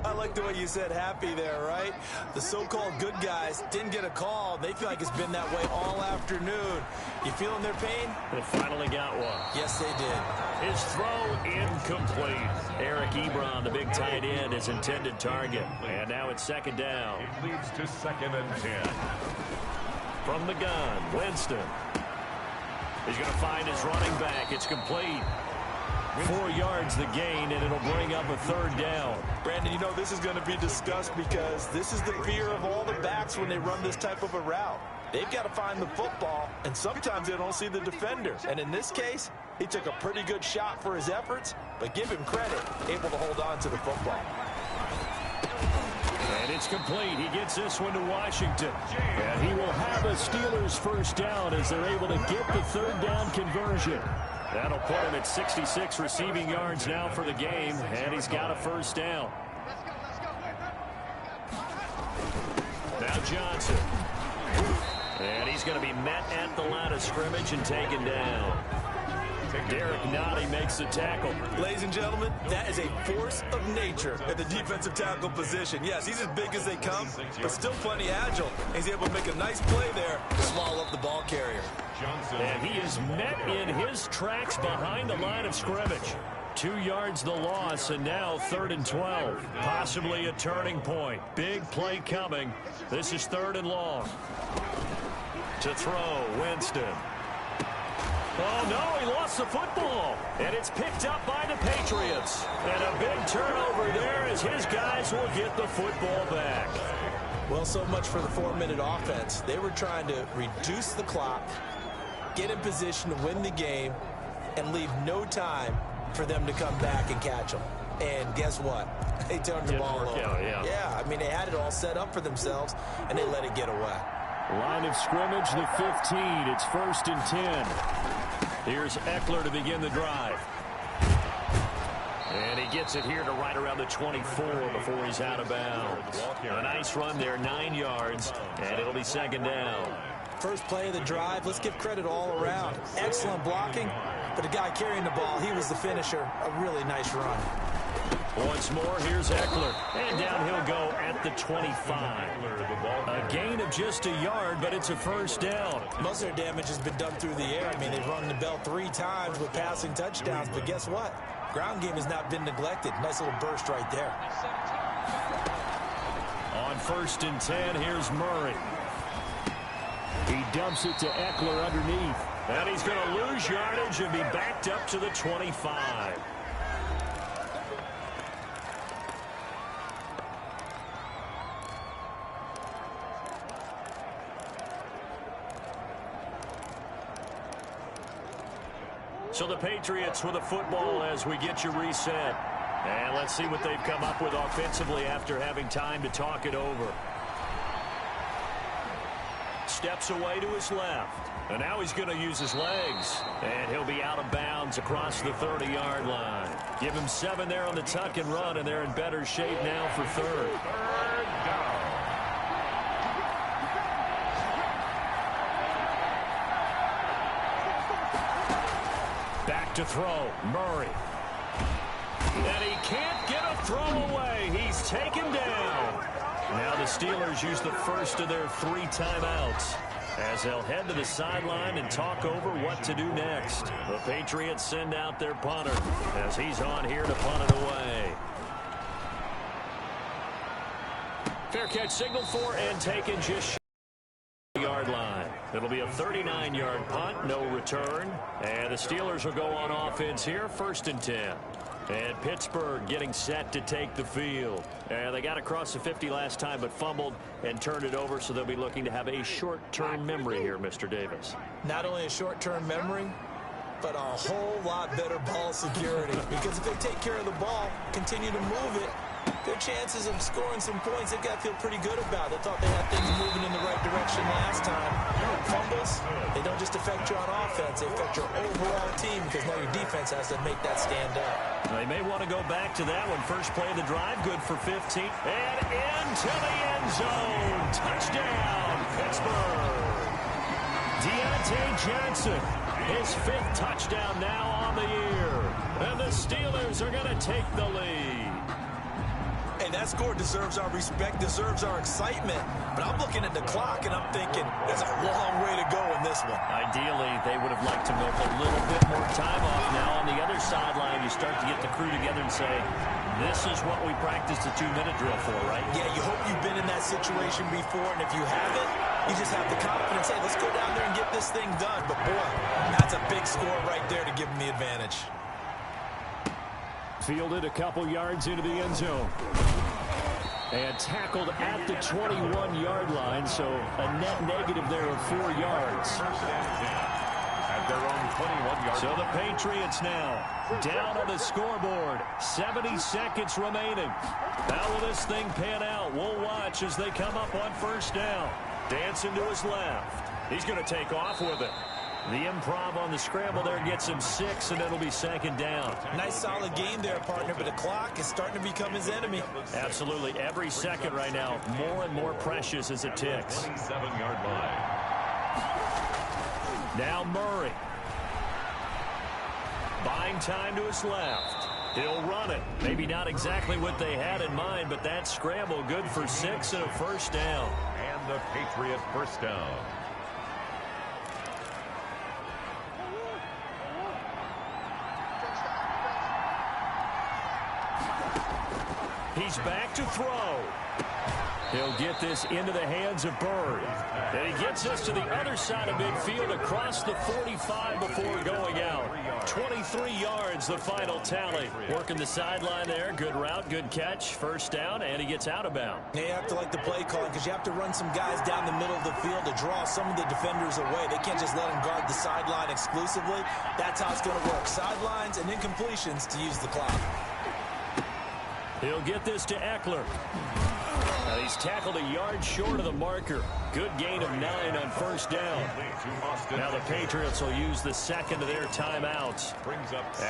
I like the way you said happy there, right? The so-called good guys didn't get a call. They feel like it's been that way all afternoon. You feeling their pain? They finally got one. Yes, they did. His throw incomplete. Eric Ebron, the big tight end, his intended target. And now it's 2nd down. It leads to 2nd and 10. From the gun, Winston. He's going to find his running back. It's complete. 4 yards the gain, and it'll bring up a 3rd down. Brandon, you know this is going to be discussed because this is the fear of all the backs when they run this type of a route. They've got to find the football, and sometimes they don't see the defender. And in this case, he took a pretty good shot for his efforts, but give him credit, able to hold on to the football. And it's complete. He gets this one to Washington. And he will have a Steelers 1st down as they're able to get the 3rd down conversion. That'll put him at 66 receiving yards now for the game, and he's got a 1st down. Now Johnson. And he's going to be met at the line of scrimmage and taken down. Derek Nottie makes the tackle. Ladies and gentlemen, that is a force of nature at the defensive tackle position. Yes, he's as big as they come, but still plenty agile. He's able to make a nice play there to swallow up the ball carrier. And he is met in his tracks behind the line of scrimmage. 2 yards the loss, and now 3rd and 12. Possibly a turning point. Big play coming. This is 3rd and long. To throw, Winston. Oh, no, he lost the football. And it's picked up by the Patriots. And a big turnover there as his guys will get the football back. Well, so much for the 4-minute offense. They were trying to reduce the clock, get in position to win the game, and leave no time for them to come back and catch them. And guess what? They turned the ball over. Yeah, I mean, they had it all set up for themselves, and they let it get away. Line of scrimmage, the 15. It's 1st and 10. Here's Eckler to begin the drive. And he gets it here to right around the 24 before he's out of bounds. A nice run there, 9 yards, and it'll be 2nd down. First play of the drive, let's give credit all around. Excellent blocking, but the guy carrying the ball, he was the finisher. A really nice run. Once more, here's Eckler. And down he'll go at the 25. A gain of just a yard, but it's a 1st down. Most of their damage has been done through the air. I mean, they've rung the bell 3 times with passing touchdowns, but guess what? Ground game has not been neglected. Nice little burst right there. On 1st and 10, here's Murray. He dumps it to Eckler underneath. And he's going to lose yardage and be backed up to the 25. So the Patriots with a football as we get you reset. And let's see what they've come up with offensively after having time to talk it over. Steps away to his left. And now he's going to use his legs. And he'll be out of bounds across the 30-yard line. Give him 7 there on the tuck and run, and they're in better shape now for 3rd. Back to throw, Murray. And he can't get a throw away. He's taken down. Now the Steelers use the first of their 3 timeouts as they'll head to the sideline and talk over what to do next. The Patriots send out their punter as he's on here to punt it away. Fair catch signaled for and taken just yard line. It'll be a 39-yard punt, no return. And the Steelers will go on offense here, 1st and 10. And Pittsburgh getting set to take the field. And they got across the 50 last time but fumbled and turned it over, so they'll be looking to have a short-term memory here, Mr. Davis. Not only a short-term memory, but a whole lot better ball security. Because if they take care of the ball, continue to move it, their chances of scoring some points, they've got to feel pretty good about. They thought they had things moving in the right direction last time. Fumbles, they don't just affect you on offense, they affect your overall team because now your defense has to make that stand up. They may want to go back to that one. First play of the drive, good for 15. And into the end zone. Touchdown, Pittsburgh. Deontay Johnson, his 5th touchdown now on the year. And the Steelers are going to take the lead. Hey, that score deserves our respect, deserves our excitement. But I'm looking at the clock, and I'm thinking there's a long way to go in this one. Ideally, they would have liked to milk a little bit more time off. Now on the other sideline, you start to get the crew together and say, this is what we practiced a 2-minute drill for, right? Yeah, you hope you've been in that situation before, and if you haven't, you just have the confidence, hey, let's go down there and get this thing done. But, boy, that's a big score right there to give them the advantage. Fielded a couple yards into the end zone. And tackled at the 21-yard line, so a net negative there of 4 yards. At their own 21-yard. So the Patriots now down on the scoreboard. 70 seconds remaining. How will this thing pan out? We'll watch as they come up on first down. Dancing to his left. He's going to take off with it. The improv on the scramble there gets him 6, and it'll be second down. Nice solid game there, partner, but the clock is starting to become his enemy. Absolutely. Every second right now, more and more precious as it ticks. 27-yard line. Now Murray. Buying time to his left. He'll run it. Maybe not exactly what they had in mind, but that scramble good for 6 and a first down. And the Patriot first down. He's back to throw. He'll get this into the hands of Bird. And he gets us to the other side of midfield across the 45 before going out. 23 yards, the final tally. Working the sideline there. Good route, good catch. First down, and he gets out of bounds. You have to like the play calling because you have to run some guys down the middle of the field to draw some of the defenders away. They can't just let them guard the sideline exclusively. That's how it's going to work. Sidelines and incompletions to use the clock. He'll get this to Eckler. And he's tackled a yard short of the marker. Good gain of 9 on first down. Now the Patriots will use the second of their timeouts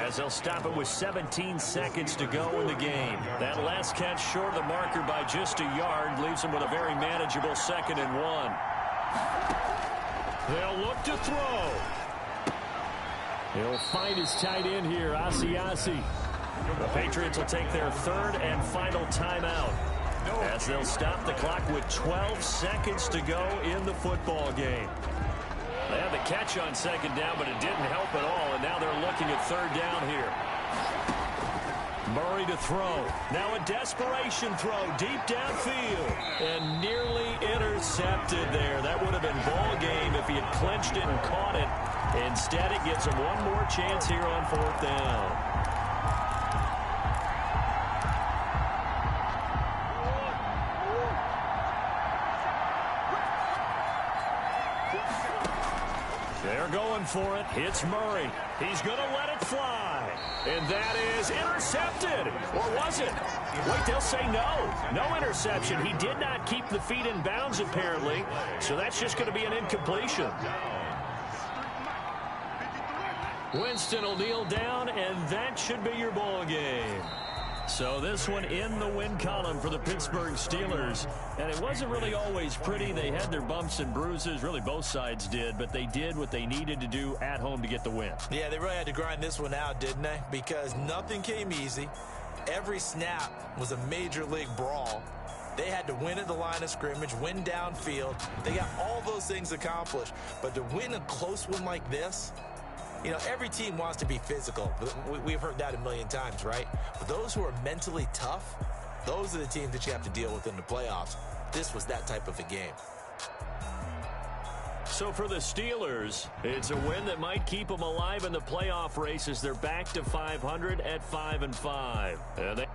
as they'll stop it with 17 seconds to go in the game. That last catch short of the marker by just a yard leaves them with a very manageable 2nd and 1. They'll look to throw. He'll find his tight end here, Asiasi. The Patriots will take their 3rd and final timeout as they'll stop the clock with 12 seconds to go in the football game. They had the catch on 2nd down, but it didn't help at all, and now they're looking at 3rd down here. Murray to throw. Now a desperation throw deep downfield and nearly intercepted there. That would have been ball game if he had clinched it and caught it. Instead, it gives him one more chance here on 4th down. They're going for it. It's Murray. He's going to let it fly. And that is intercepted. Or was it? Wait, they'll say no. No interception. He did not keep the feet in bounds, apparently. So that's just going to be an incompletion. Winston will kneel down, and that should be your ball game. So this one in the win column for the Pittsburgh Steelers. And it wasn't really always pretty. They had their bumps and bruises. Really, both sides did. But they did what they needed to do at home to get the win. Yeah, they really had to grind this one out, didn't they? Because nothing came easy. Every snap was a major league brawl. They had to win at the line of scrimmage, win downfield. They got all those things accomplished. But to win a close one like this, you know, every team wants to be physical. We've heard that a million times, right? But those who are mentally tough, those are the teams that you have to deal with in the playoffs. This was that type of a game. So for the Steelers, it's a win that might keep them alive in the playoff race as they're back to 500 at 5-5. And they